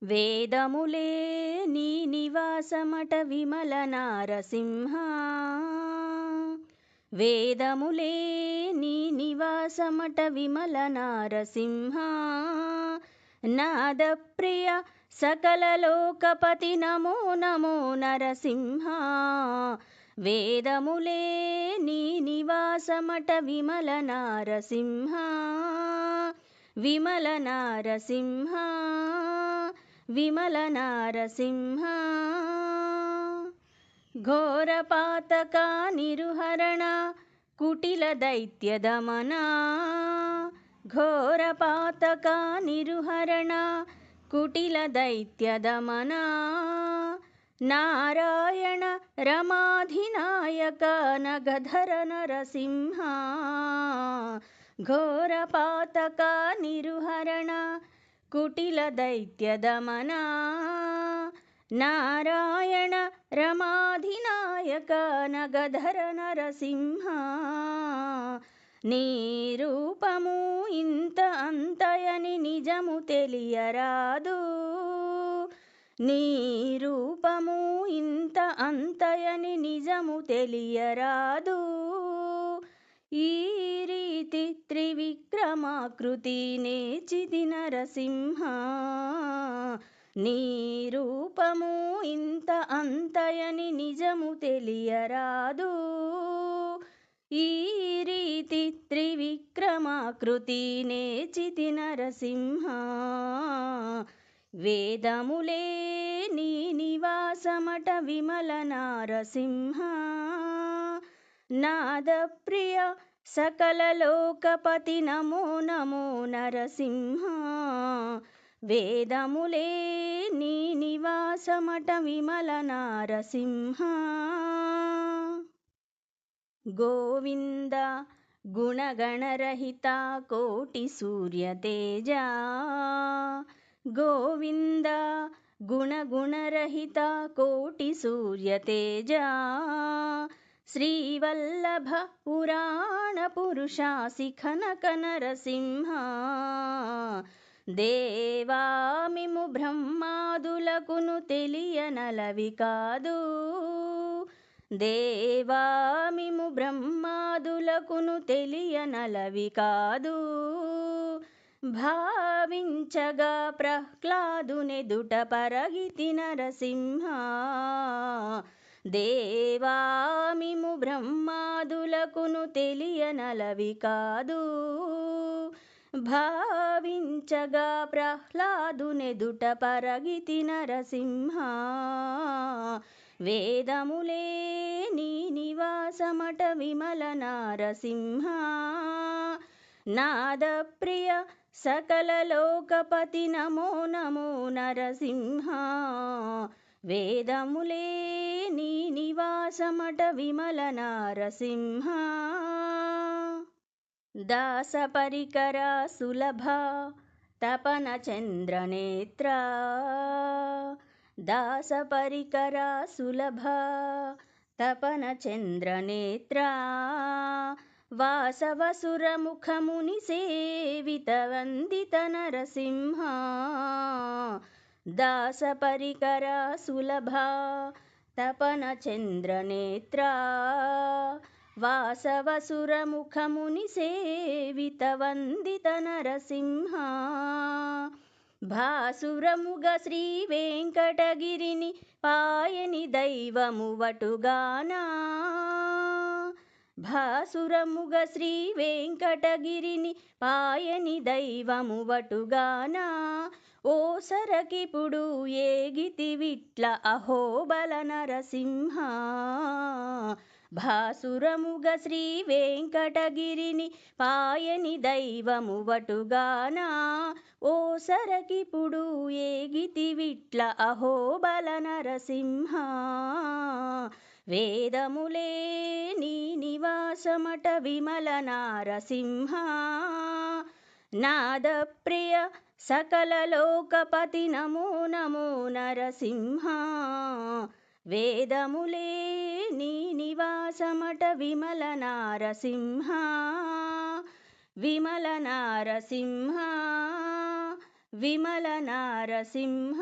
వేదములే నీ నివాసమట విమల నారసింహ. వేదములే నీ నివాసమట విమల నారసింహ. నాదప్రియ సకల లోకపతి నమో నమో నరసింహ. వేదములే నీ నివాసమట విమల నారసింహ. విమల నారసింహ. విమల నారసింహ. ఘోరపాతక నిరుహరణ కుటిల దైత్య దమన. ఘోరపాతక నిరుహరణ కుటిల దైత్య దమన. నారాయణ రమాధినాయక నగధర నరసింహ. ఘోరపాతక నిరుహరణ కుటిల దైత్య దమన. నారాయణ రమాధినాయక నగధర నరసింహ. నీ రూపము ఇంత అంతయని నిజము తెలియరాదు. నీ రూపము ఇంత అంతయని నిజము తెలియరాదు. ఈ రీతి త్రివిక్రమాకృతి నేచిది నరసింహ. నీ రూపము ఇంత అంతయని నిజము తెలియరాదు. ఈ రీతి త్రివిక్రమాకృతి నేచిది నరసింహ. వేదములే నీ నివాసమట విమల నారసింహ. నాదప్రియ సకల లోకపతి నమో నమో నరసింహ. వేదములే నీ నివాసమట విమల నారసింహ. గోవింద గుణగణరహిత కోటి సూర్యతేజ. గోవింద గుణగుణరహిత కోటి సూర్యతేజ. శ్రీవల్లభ పురాణ పురుషా శిఖనక నరసింహ. దేవా మిము బ్రహ్మాదులకును తెలియనలవి కాదు. దేవా మిము బ్రహ్మాదులకును తెలియనలవి కాదు. భావించగా ప్రహ్లాదునెదుట పరగితి నరసింహ. దేవా మిము బ్రహ్మాదులకును తెలియనలవి కాదు. భావించగా ప్రహ్లాదునెదుట పరగితి నరసింహ. వేదములే నీ నివాసమట విమల నారసింహ. నాదప్రియ సకల లోకపతి నమో నమో నరసింహ. వేదములే నీ నివాసమట విమల నారసింహ. దాస పరికర సులభ తపన చంద్రనేత్ర. దాస పరికర సులభ తపన చంద్రనేత్ర. వాసవసుర ముఖముని సేవిత వందిత నరసింహ. దాస పరికర సులభ తపన చంద్రనేత్ర. వాసవసుర ముఖముని సేవిత వందిత నరసింహ. భాసురముగ శ్రీ వెంకటగిరిని పాయని దైవము వటుగానా. భాసురముగ శ్రీ వెంకటగిరిని పాయని దైవము వటుగానా. ఓ సరకిపుడు ఏగితి విట్ల అహోబల నరసింహ. భాసురముగ శ్రీ వెంకటగిరిని పాయని దైవము వటుగానా. ఓ సరకిపుడు ఏగితి విట్ల అహోబల నరసింహ. వేదములే నీ నివాసమట విమల నారసింహ. నాదప్రియ సకల లోకపతి నమో నమో నరసింహ. వేదములే నీ నివాసమట విమల నారసింహ. విమల నారసింహ. విమల నారసింహ